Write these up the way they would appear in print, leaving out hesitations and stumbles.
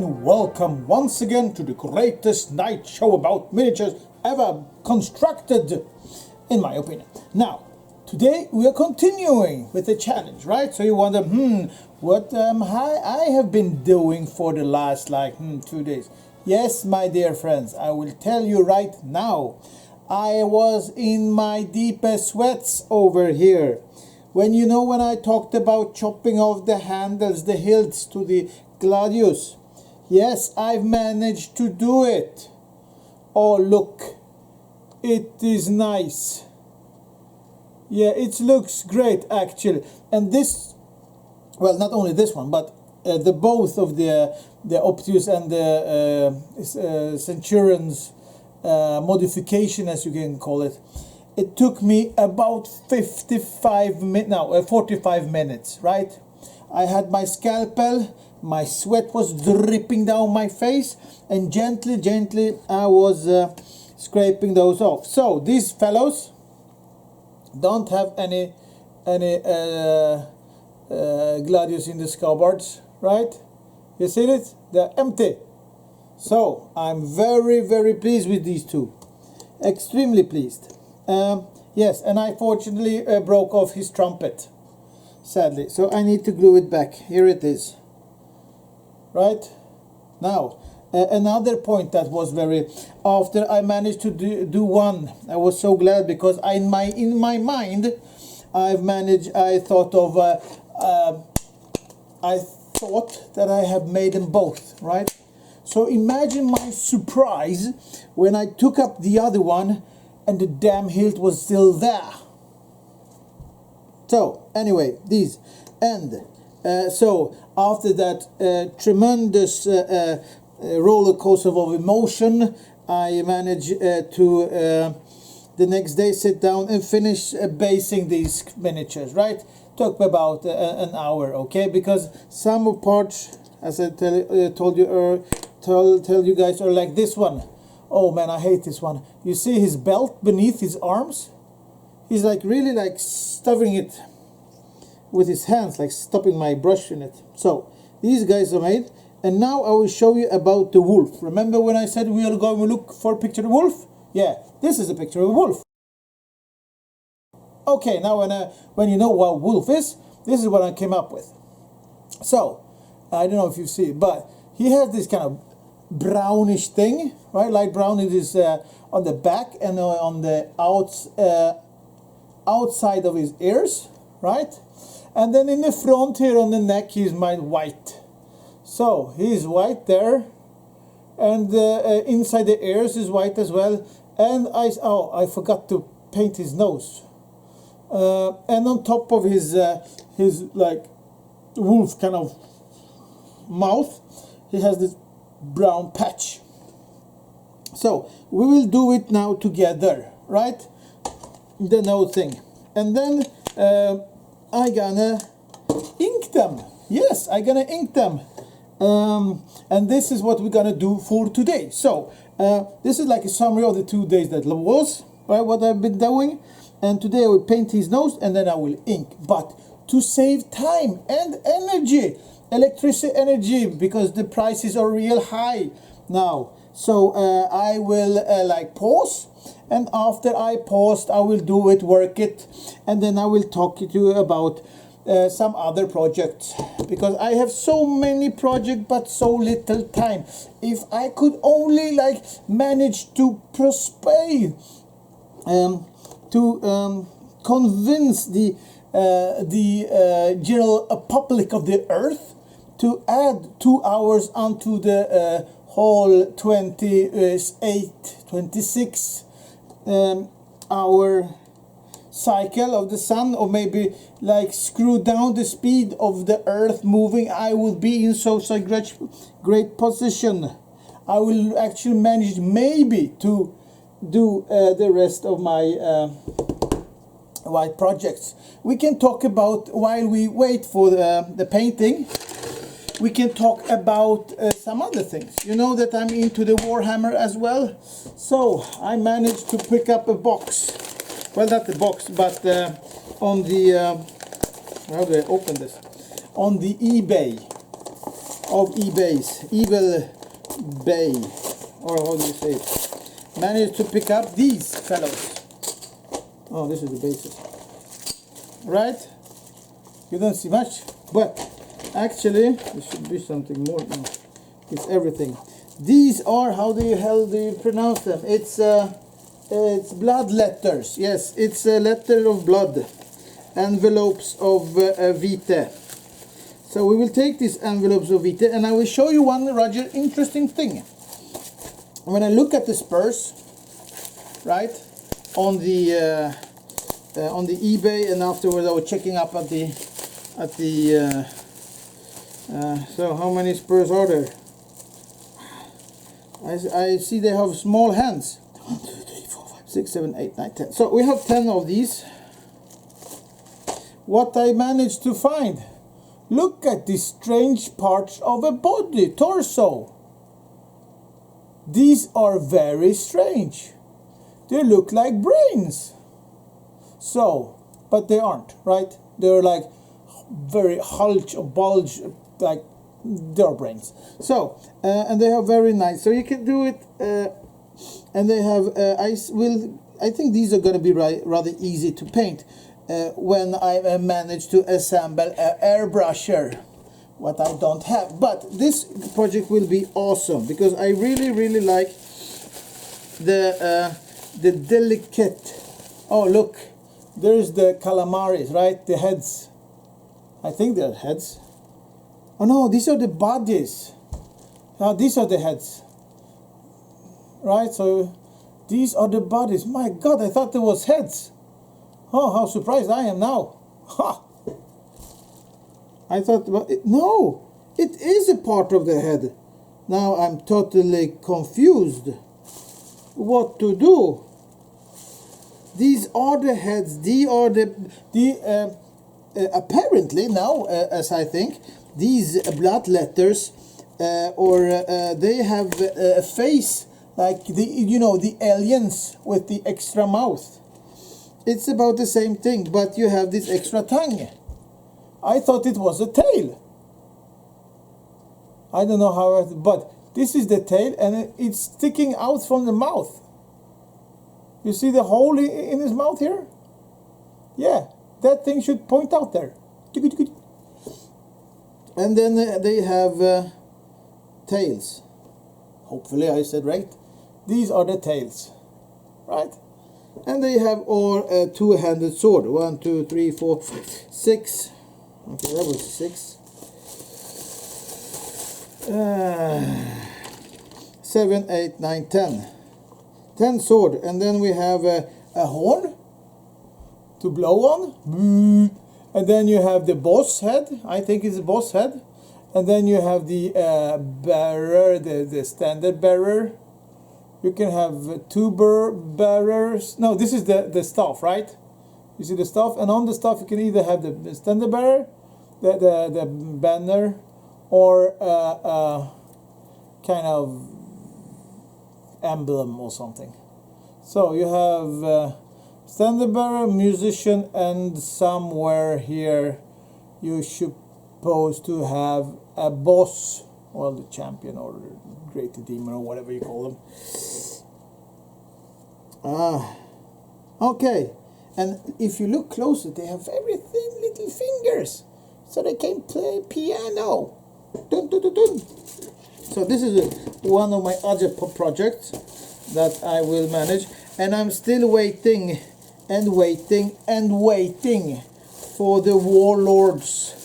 and welcome once again to the greatest night show about miniatures ever constructed, in my opinion. Now, today we are continuing with the challenge, right? So you wonder, what I have been doing for the last 2 days. Yes, my dear friends, I will tell you right now. I was in my deepest sweats over here. When I talked about chopping off the handles, the hilts to the gladius. Yes, I've managed to do it. Oh, look. It is nice. Yeah, it looks great actually. And this, well, not only this one, but the both of the Optius and the Centurion's modification, as you can call it. It took me about 45 minutes, right? I had my scalpel, my sweat was dripping down my face, and gently I was scraping those off. So these fellows don't have any gladius in the scabbard, right? You see it? They're empty. So I'm very pleased with these two. Extremely pleased. Yes, and I fortunately broke off his trumpet, sadly. So I need to glue it back. Here it is. Right? Now, another point that was after I managed to do one, I was so glad because in my mind, I thought that I have made them both, right? So imagine my surprise when I took up the other one and the damn hilt was still there. So anyway, these, and so after that tremendous roller coaster of emotion, I managed to the next day sit down and finish basing these miniatures, right? Took about an hour, okay? Because some parts, as I told you guys, are like this one. Oh man, I hate this one. You see his belt beneath his arms? He's really stuffing it with his hands, like stopping my brush in it. So these guys are made, and now I will show you about the wolf. Remember when I said we are going to look for a picture of a wolf? Yeah, this is a picture of a wolf. Okay, now when you know what wolf is, this is what I came up with. So I don't know if you see it, but he has this kind of brownish thing, right? Light brown. It is on the back and on the outside of his ears, right? And then in the front here on the neck, he's made white. So he's white there, and inside the ears is white as well. And I forgot to paint his nose. And on top of his wolf kind of mouth, he has this brown patch. So we will do it now together, right? The nose thing, and then I gonna ink them. Yes, I gonna ink them, and this is what we're gonna do for today. So this is like a summary of the 2 days that was, right? What I've been doing, and today I will paint his nose and then I will ink. But to save time and energy, electricity energy, because the prices are real high now. So I will pause, and after I paused I will do it, work it, and then I will talk to you about some other projects, because I have so many projects but so little time. If I could only manage to persuade to convince the general public of the earth to add 2 hours onto the whole 26 hour cycle of the sun, or maybe screw down the speed of the earth moving, I will be in such a great position. I will actually manage maybe to do the rest of my white projects. We can talk about, while we wait for the painting, we can talk about some other things. You know that I'm into the Warhammer as well. So I managed to pick up a box. Well, not the box, but on the how do I open this? On the eBay. of Evil Bay, or how do you say it, managed to pick up these fellows. Oh, this is the basis. Right? You don't see much, but actually there should be something more now. It's everything. These are, how the hell do you pronounce them? It's blood letters. Yes, it's a letter of blood. Envelopes of vitae. So we will take these envelopes of vitae, and I will show you one rather interesting thing. When I look at the Spurs, right, on the eBay, and afterwards I was checking up at the so how many Spurs are there? I see they have small hands. 1, 2, 3, 4, 5, 6, 7, 8, 9, 10. So we have 10 of these. What I managed to find. Look at these strange parts of a body, torso. These are very strange. They look like brains. So, but they aren't, right? They're like very bulge, like they're brains. So, and they have very nice. So you can do it, and they have. I think these are going to be rather easy to paint when I manage to assemble an airbrusher. What I don't have, but this project will be awesome because I really like the delicate. Oh look, there's the calamaris, right? The heads. I think they're heads. Oh no, these are the bodies. Now these are the heads. Right, so these are the bodies. My God, I thought there was heads. Oh, how surprised I am now. Ha! I thought, no, it is a part of the head. Now I'm totally confused. What to do? These are the heads. These are the apparently now, as I think, these blood letters, they have a face like the aliens with the extra mouth. It's about the same thing, but you have this extra tongue. I thought it was a tail. I don't know how, but this is the tail, and it's sticking out from the mouth. You see the hole in his mouth here? Yeah, that thing should point out there. And then they have tails. Hopefully I said right. These are the tails, right? And they have all a two-handed sword. 1, 2, 3, 4, 5, 6. Okay, that was 6. 7, 8, 9, 10. 10 sword, and then we have a horn to blow on, and then you have the boss head. I think it's a boss head, and then you have the bearer, the standard bearer. You can have two bearers. No, this is the staff, right? You see the staff, and on the staff you can either have the standard bearer, the banner, or kind of emblem or something. So you have standard bearer, musician, and somewhere here you supposed to have a boss, or the champion, or the great demon, or whatever you call them. Okay, and if you look closer, they have very thin little fingers, so they can play piano. Dun, dun, dun, dun. So this is one of my other projects that I will manage, and I'm still waiting and waiting and waiting for the Warlords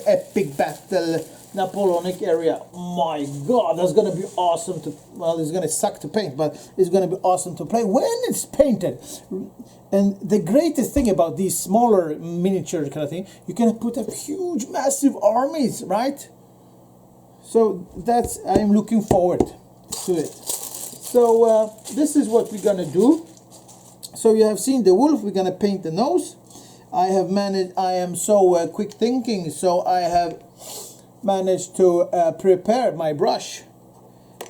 epic battle Napoleonic area. My God, that's gonna be awesome to, well, it's gonna suck to paint, but it's gonna be awesome to play when it's painted. And the greatest thing about these smaller miniature kind of thing, you can put up huge massive armies, right? So that's, I'm looking forward to it. So this is what we're gonna do. So you have seen the wolf. We're gonna paint the nose. I have managed, I am so quick thinking, so I have managed to prepare my brush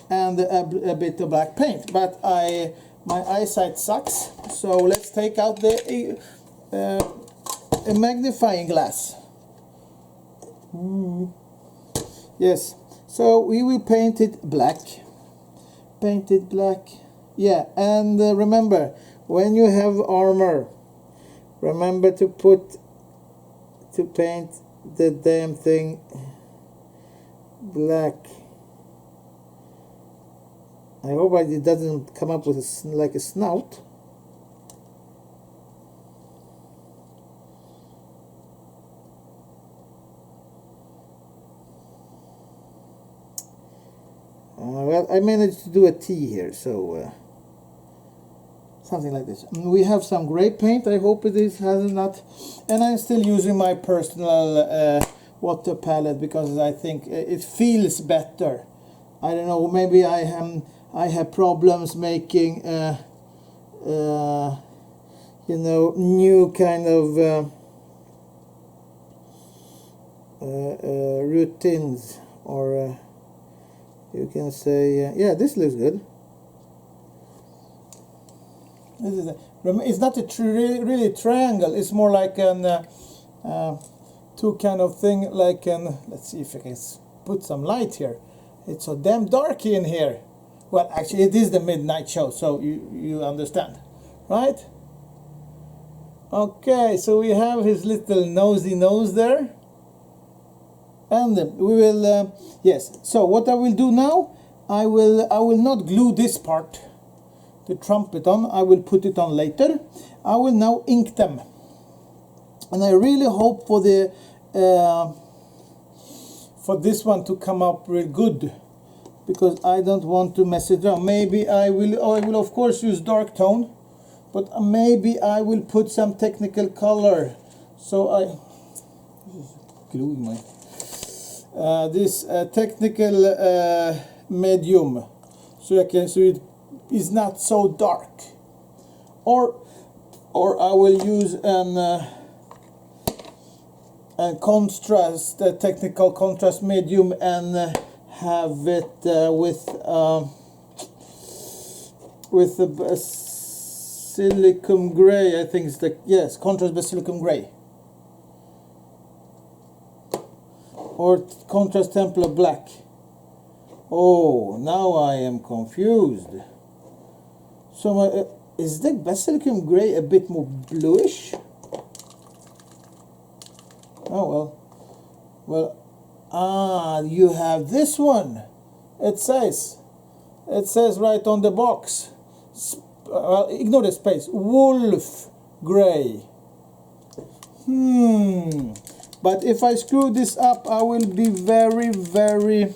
and a bit of black paint, but my eyesight sucks, so let's take out the a magnifying glass. Yes, so we will paint it black. Paint it black. Yeah, and remember, when you have armor, remember to paint the damn thing black. I hope it doesn't come up with like a snout. Well, I managed to do a T here, so something like this. We have some gray paint. I hope it has not, and I'm still using my personal water palette because I think it feels better. I don't know. Maybe I have problems making you know, new kind of routines, or you can say, yeah, this looks good. It's not a really triangle. It's more like an two kind of thing. Like an, let's see if I can put some light here. It's so damn dark in here. Well, actually, it is the midnight show, so you understand, right? Okay, so we have his little nosy nose there. And we will, yes, so what I will do now, I will not glue this part, the trumpet on, I will put it on later. I will now ink them. And I really hope for the, for this one to come up real good, because I don't want to mess it around. Maybe I will of course use dark tone, but maybe I will put some technical color. So I, gluing my, this technical medium, so it is not so dark, or I will use a contrast, a technical contrast medium, and have it with the silicon gray. I think it's the, yes, contrast basilicum gray, or contrast Templar black. Oh, now I am confused. So is the basilicum gray a bit more bluish? Oh well, you have this one. It says right on the box. Well, ignore the space. Wolf gray. But if I screw this up, I will be very, very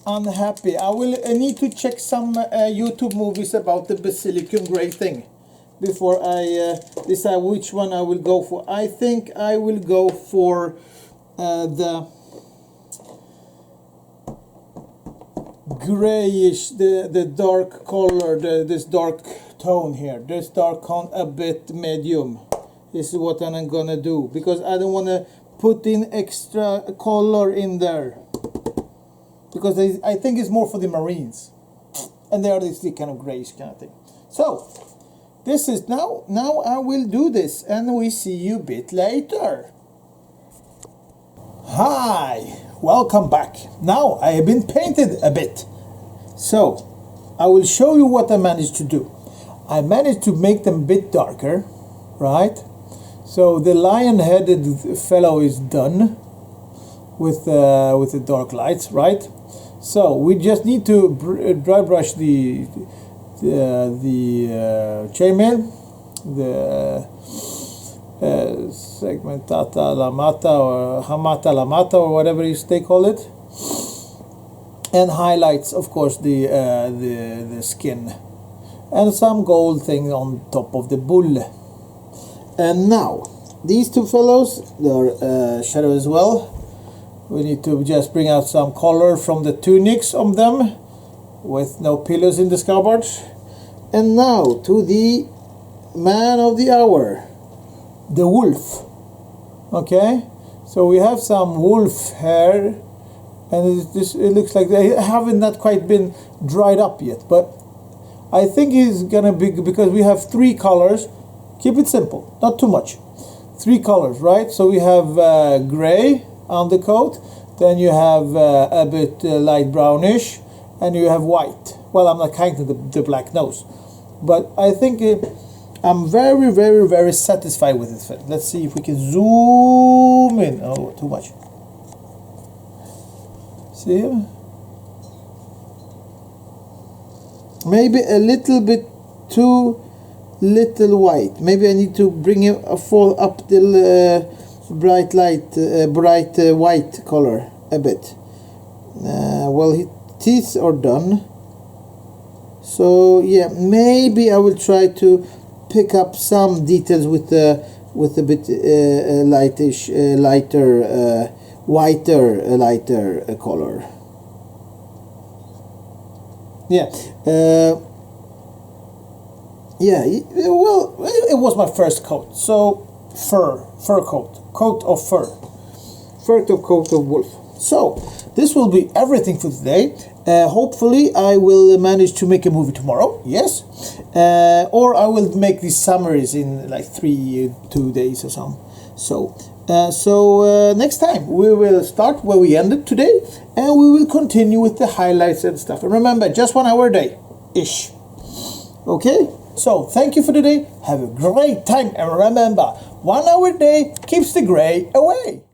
unhappy. I need to check some YouTube movies about the basilicum gray thing before I decide which one I will go for. I think I will go for the grayish, the dark color, this dark tone here, this dark tone, a bit medium. This is what I'm gonna do, because I don't want to put in extra color in there, because I think it's more for the Marines, and they are this kind of grayish kind of thing. So this is now I will do this, and we see you a bit later. Hi, welcome back. Now I have been painted a bit, so I will show you what I managed to do. I managed to make them a bit darker, right? So the lion-headed fellow is done with the dark lights, right? So we just need to dry brush the chainmail, the segmentata lamata or hamata lamata or whatever they call it, and highlights, of course, the skin, and some gold thing on top of the bull. And now these two fellows, they're shadow as well. We need to just bring out some color from the tunics on them, with no pillows in the scabbards. And now to the man of the hour, the wolf. Okay, so we have some wolf hair, and it looks like they haven't not quite been dried up yet, but I think he's gonna be, because we have three colors. Keep it simple, not too much. Three colors, right? So we have gray, undercoat. Then you have a bit light brownish, and you have white. Well, I'm not counting the black nose, but I think I'm very, very, very satisfied with it. Let's see if we can zoom in. Oh, too much. See? Maybe a little bit too little white. Maybe I need to bring it up the bright white color a bit. Well, his teeth are done, so yeah, maybe I will try to pick up some details with a bit lighter color. Yeah. Yeah, well, it was my first coat, so fur coat of fur coat of wolf. So this will be everything for today. Hopefully I will manage to make a movie tomorrow, yes, or I will make these summaries in like 2 days or something. So next time we will start where we ended today, and we will continue with the highlights and stuff. And remember, just 1 hour a day ish. Okay, so thank you for today. Have a great time, and remember, 1 hour a day keeps the gray away.